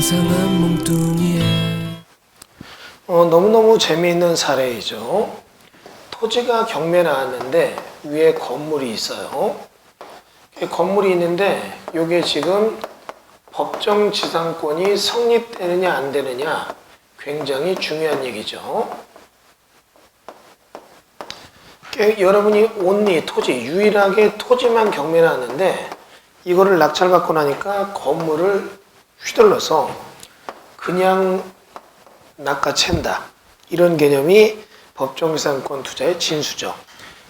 이상한 몽뚱이에. 너무너무 재미있는 사례이죠. 토지가 경매에 나왔는데 위에 건물이 있어요. 건물이 있는데 이게 지금 법정지상권이 성립되느냐 안 되느냐 굉장히 중요한 얘기죠. 여러분이 온리 토지, 유일하게 토지만 경매에 나왔는데 이거를 낙찰받고 나니까 건물을 휘둘러서 그냥 낚아챈다. 이런 개념이 법정지상권 투자의 진수죠.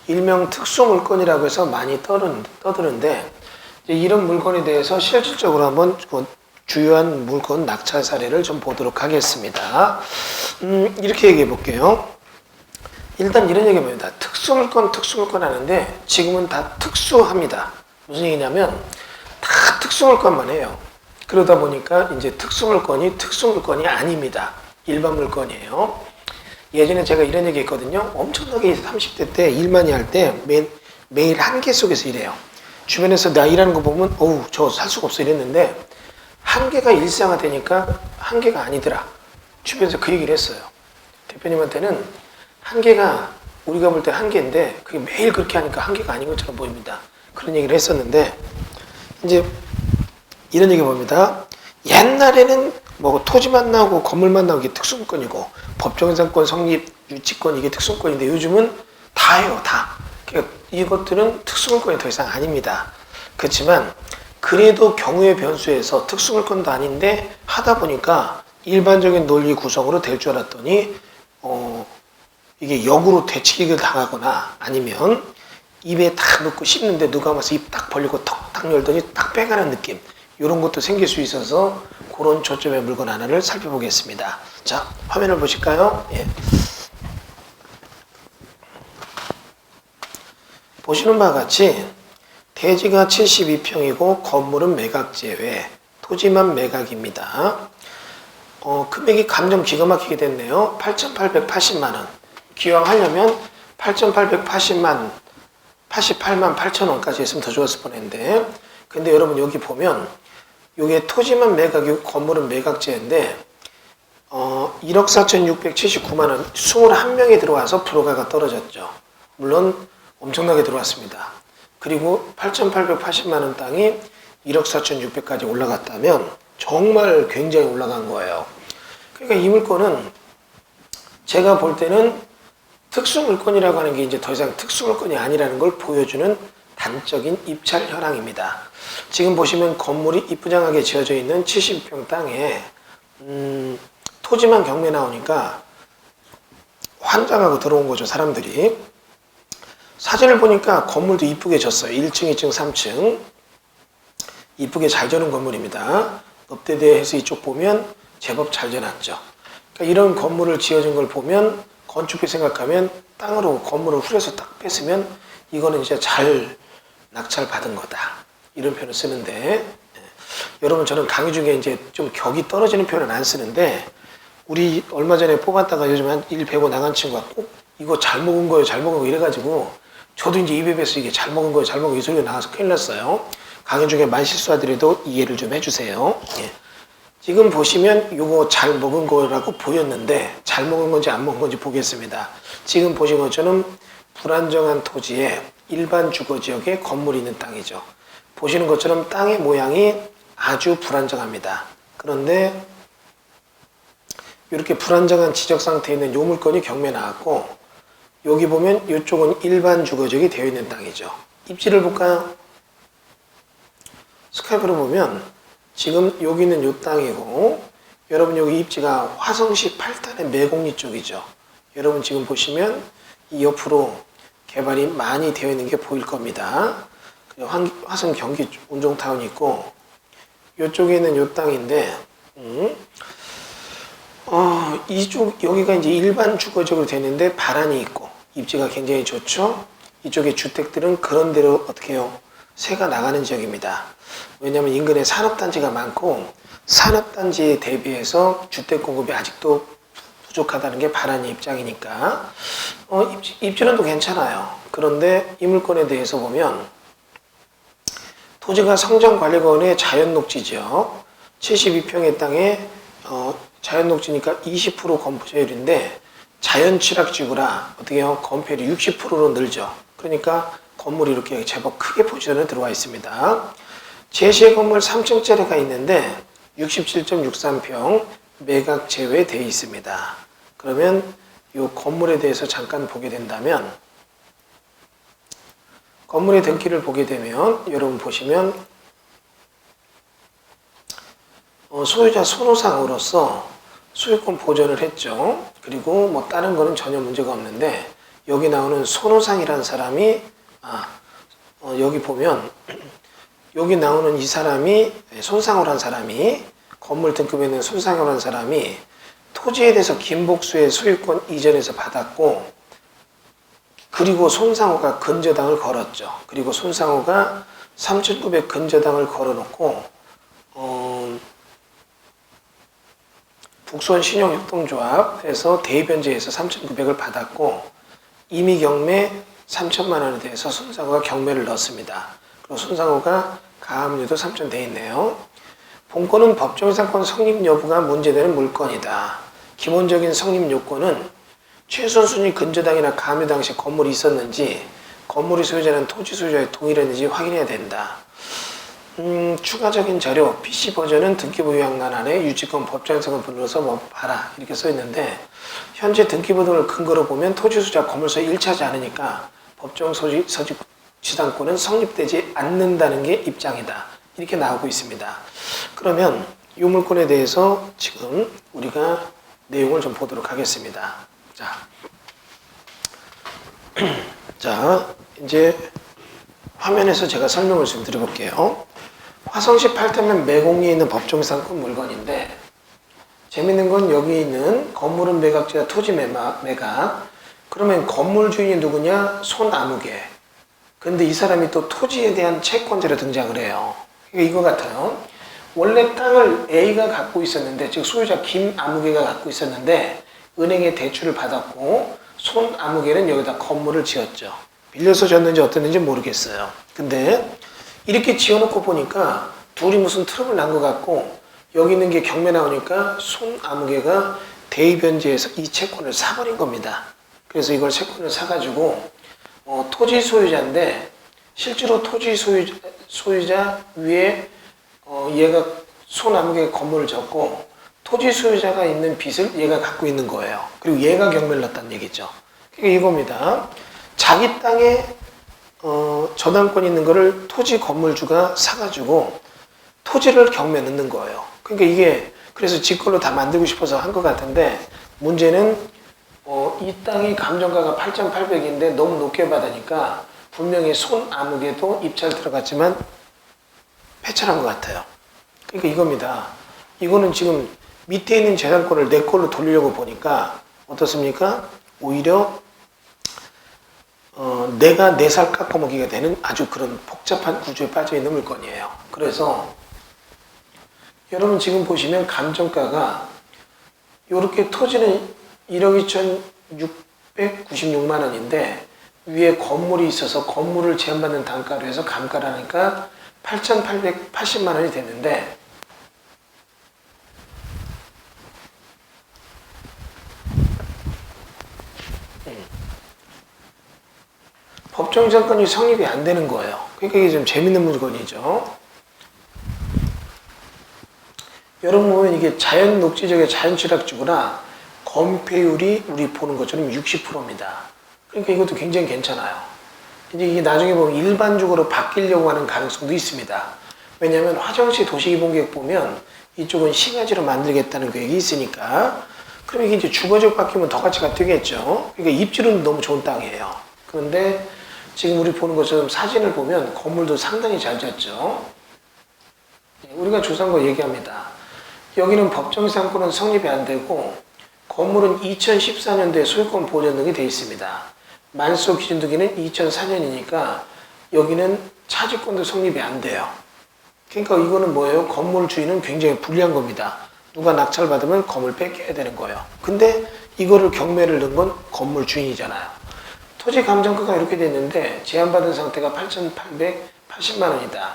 일명 특수물건이라고 해서 많이 떠드는데 이런 물건에 대해서 실질적으로 한번 주요한 물건 낙찰 사례를 좀 보도록 하겠습니다. 이렇게 얘기해 볼게요. 일단 이런 얘기입니다. 특수물건 하는데 지금은 다 특수합니다. 무슨 얘기냐면 다 특수물건만 해요. 그러다 보니까 이제 특수물건이 아닙니다. 일반 물건이에요. 예전에 제가 이런 얘기 했거든요. 엄청나게 30대 때 일 많이 할 때 매일 한계 속에서 일해요. 주변에서 나 일하는 거 보면 어우 저 살 수가 없어 이랬는데 한계가 일상화되니까 한계가 아니더라. 주변에서 그 얘기를 했어요. 대표님한테는 한계가 우리가 볼 때 한계인데 그게 매일 그렇게 하니까 한계가 아닌 것처럼 보입니다. 그런 얘기를 했었는데 이제 이런 얘기 봅니다. 옛날에는 뭐 토지만 나오고 건물만 나오고 이게 특수물건이고 법정지상권 성립 유치권 이게 특수물건인데 요즘은 다예요. 다. 그러니까 이것들은 특수물건이 더 이상 아닙니다. 그렇지만 그래도 경우의 변수에서 특수물건도 아닌데 하다 보니까 일반적인 논리 구성으로 될 줄 알았더니 이게 역으로 되치기를 당하거나 아니면 입에 딱 넣고 씹는데 누가 와서 입 딱 벌리고 턱딱 열더니 딱 빼가는 느낌 이런 것도 생길 수 있어서 그런 초점의 물건 하나를 살펴보겠습니다. 자, 화면을 보실까요? 예. 보시는 바와 같이 대지가 72평이고 건물은 매각 제외, 토지만 매각입니다. 금액이 감정 기가 막히게 됐네요. 8,880만 원. 기왕하려면 8,888만 8천 원까지 했으면 더 좋았을 뻔했는데 근데 여러분 여기 보면 이게 토지만 매각이고 건물은 매각제인데 1억 4,679만 원 21명이 들어와서 불허가가 떨어졌죠. 물론 엄청나게 들어왔습니다. 그리고 8,880만 원 땅이 1억 4,600까지 올라갔다면 정말 굉장히 올라간 거예요. 그러니까 이 물건은 제가 볼 때는 특수물건이라고 하는 게 이제 더 이상 특수물건이 아니라는 걸 보여주는 단적인 입찰 현황입니다. 지금 보시면 건물이 이쁘장하게 지어져 있는 70평 땅에 토지만 경매 나오니까 환장하고 들어온 거죠. 사람들이. 사진을 보니까 건물도 이쁘게 졌어요. 1층, 2층, 3층 이쁘게 잘 지는 건물입니다. 읍대대에서 이쪽 보면 제법 잘 지어놨죠. 그러니까 이런 건물을 지어진 걸 보면 건축비 생각하면 땅으로 건물을 후려서 딱 뺐으면 이거는 이제 잘 낙찰 받은 거다. 이런 표현을 쓰는데 여러분 저는 강의 중에 이제 좀 격이 떨어지는 표현은 안 쓰는데 우리 얼마 전에 뽑았다가 요즘 한 일 배고 나간 친구가 꼭 이거 잘 먹은 거예요 잘 먹은 거 이래가지고 저도 이제 입에 뵈서 이게 잘 먹은 거예요 잘 먹은 거 이 소리가 나와서 큰일 났어요. 강의 중에 말실수하더라도 이해를 좀 해주세요. 예. 지금 보시면 이거 잘 먹은 거라고 보였는데 잘 먹은 건지 안 먹은 건지 보겠습니다. 지금 보신 것처럼 불안정한 토지에 일반 주거지역에 건물이 있는 땅이죠. 보시는 것처럼 땅의 모양이 아주 불안정합니다. 그런데 이렇게 불안정한 지적 상태에 있는 요 물건이 경매에 나왔고 여기 보면 이쪽은 일반 주거지역이 되어 있는 땅이죠. 입지를 볼까요? 스카이프로 보면 지금 여기는 요 땅이고 여러분 여기 입지가 화성시 8단의 매곡리 쪽이죠. 여러분 지금 보시면 이 옆으로 개발이 많이 되어 있는 게 보일 겁니다. 화성 경기 운종타운이 있고 이쪽에는 요 땅인데 이쪽 여기가 이제 일반 주거지역으로 되는데 바란이 있고 입지가 굉장히 좋죠. 이쪽의 주택들은 그런 대로 어떻게 해요? 새가 나가는 지역입니다. 왜냐하면 인근에 산업단지가 많고 산업단지에 대비해서 주택 공급이 아직도 부족하다는 게 바란이 입장이니까 입지는도 괜찮아요. 그런데 이 물건에 대해서 보면 토지가 성전관리공원의 자연녹지죠. 72평의 땅에 자연녹지니까 20% 건폐율인데 자연취락지구라 어떻게 해요? 건폐율이 60%로 늘죠. 그러니까 건물이 이렇게 제법 크게 포지션에 들어와 있습니다. 제시의 건물 3층짜리가 있는데 67.63평 매각 제외되어 있습니다. 그러면 이 건물에 대해서 잠깐 보게 된다면 건물의 등기를 보게 되면 여러분 보시면 소유자 손호상으로서 소유권 보전을 했죠. 그리고 뭐 다른 거는 전혀 문제가 없는데 여기 나오는 손호상이라는 사람이 여기 보면 여기 나오는 이 사람이 손상호를 한 사람이 건물 등급에 있는 손상호를 한 사람이 토지에 대해서 김복수의 소유권 이전에서 받았고 그리고 손상호가 근저당을 걸었죠. 그리고 손상호가 3,900 근저당을 걸어놓고 북수원 신용협동조합에서 대변제에서 3,900을 받았고 이미 경매 3천만 원에 대해서 손상호가 경매를 넣었습니다. 그리고 손상호가 가압류도 3천 돼 있네요. 본건은 법정상권 성립 여부가 문제되는 물건이다. 기본적인 성립 요건은 최선순위 근저당이나 가압류 당시 건물이 있었는지 건물의 소유자는 토지 소유자의 동일했는지 확인해야 된다. 추가적인 자료, PC 버전은 등기부 요약란 안에 유치권 법정상권 불러서 뭐 봐라 이렇게 써 있는데 현재 등기부 등을 근거로 보면 토지 소유자 건물서 일치하지 않으니까 법정 서식 지상권은 성립되지 않는다는 게 입장이다. 이렇게 나오고 있습니다. 그러면 이 물건에 대해서 지금 우리가 내용을 좀 보도록 하겠습니다. 자, 이제 화면에서 제가 설명을 좀 드려볼게요. 화성시 8터면 매공리에 있는 법정상권 물건인데 재밌는 건 여기 있는 건물은 매각지가 토지 매각. 그러면 건물 주인이 누구냐? 손아무개. 근데 이 사람이 또 토지에 대한 채권자로 등장을 해요. 이거 같아요. 원래 땅을 A가 갖고 있었는데, 즉 소유자 김아무개가 갖고 있었는데 은행에 대출을 받았고 손아무개는 여기다 건물을 지었죠. 빌려서 졌는지 어땠는지 모르겠어요. 근데 이렇게 지어놓고 보니까 둘이 무슨 트러블 난 것 같고 여기 있는 게 경매 나오니까 손아무개가 대의변제에서 이 채권을 사버린 겁니다. 그래서 이걸 채권을 사가지고 토지 소유자인데 실제로 토지 소유자 위에 얘가 손아무개 건물을 졌고 토지 소유자가 있는 빚을 얘가 갖고 있는 거예요. 그리고 얘가 경매를 넣었다는 얘기죠. 그러니까 이겁니다. 자기 땅에 저당권이 있는 거를 토지 건물주가 사가지고 토지를 경매에 넣는 거예요. 그러니까 이게 그래서 지 걸로 다 만들고 싶어서 한 것 같은데 문제는 이 땅이 감정가가 8,800인데 너무 높게 받으니까 분명히 손아무개도 입찰 들어갔지만 패찰한 것 같아요. 그러니까 이겁니다. 이거는 지금 밑에 있는 재산권을 내 걸로 돌리려고 보니까 어떻습니까? 오히려 내가 내 살 깎아먹기가 되는 아주 그런 복잡한 구조에 빠져있는 물건이에요. 그래서 여러분 지금 보시면 감정가가 이렇게 토지는 1억 2,696만 원인데 위에 건물이 있어서 건물을 제한받는 단가로 해서 감가를 하니까 8,880만 원이 됐는데 법정상권이 성립이 안 되는 거예요. 그러니까 이게 좀 재밌는 물건이죠. 여러분 보면 이게 자연 녹지적의 자연취락지구나 건폐율이 우리 보는 것처럼 60%입니다. 그러니까 이것도 굉장히 괜찮아요. 이제 이게 나중에 보면 일반적으로 바뀌려고 하는 가능성도 있습니다. 왜냐하면 화정시 도시기본계획 보면 이쪽은 시가지로 만들겠다는 계획이 있으니까 그럼 이게 이제 주거지역 바뀌면 더 가치가 뛰겠죠. 그러니까 입지로는 너무 좋은 땅이에요. 그런데 지금 우리 보는 것처럼 사진을 보면 건물도 상당히 잘 졌죠. 우리가 조사한 거 얘기합니다. 여기는 법정상권은 성립이 안 되고 건물은 2014년도에 소유권 보전 등이 되어 있습니다. 만소 기준 등기는 2004년이니까 여기는 차지권도 성립이 안 돼요. 그러니까 이거는 뭐예요? 건물 주인은 굉장히 불리한 겁니다. 누가 낙찰받으면 건물 뺏겨야 되는 거예요. 근데 이거를 경매를 넣은 건 건물 주인이잖아요. 토지 감정가가 이렇게 됐는데 제한받은 상태가 8,880만 원이다.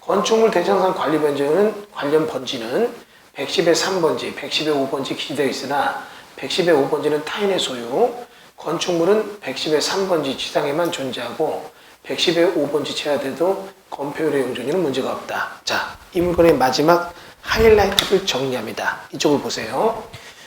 건축물 대장상 관련 번지는 110의 3번지, 110의 5번지 기재되어 있으나 110의 5번지는 타인의 소유, 건축물은 110의 3번지 지상에만 존재하고 110의 5번지 제하돼도 건폐율의 용적률은 문제가 없다. 자, 이 물건의 마지막 하이라이트를 정리합니다. 이쪽을 보세요.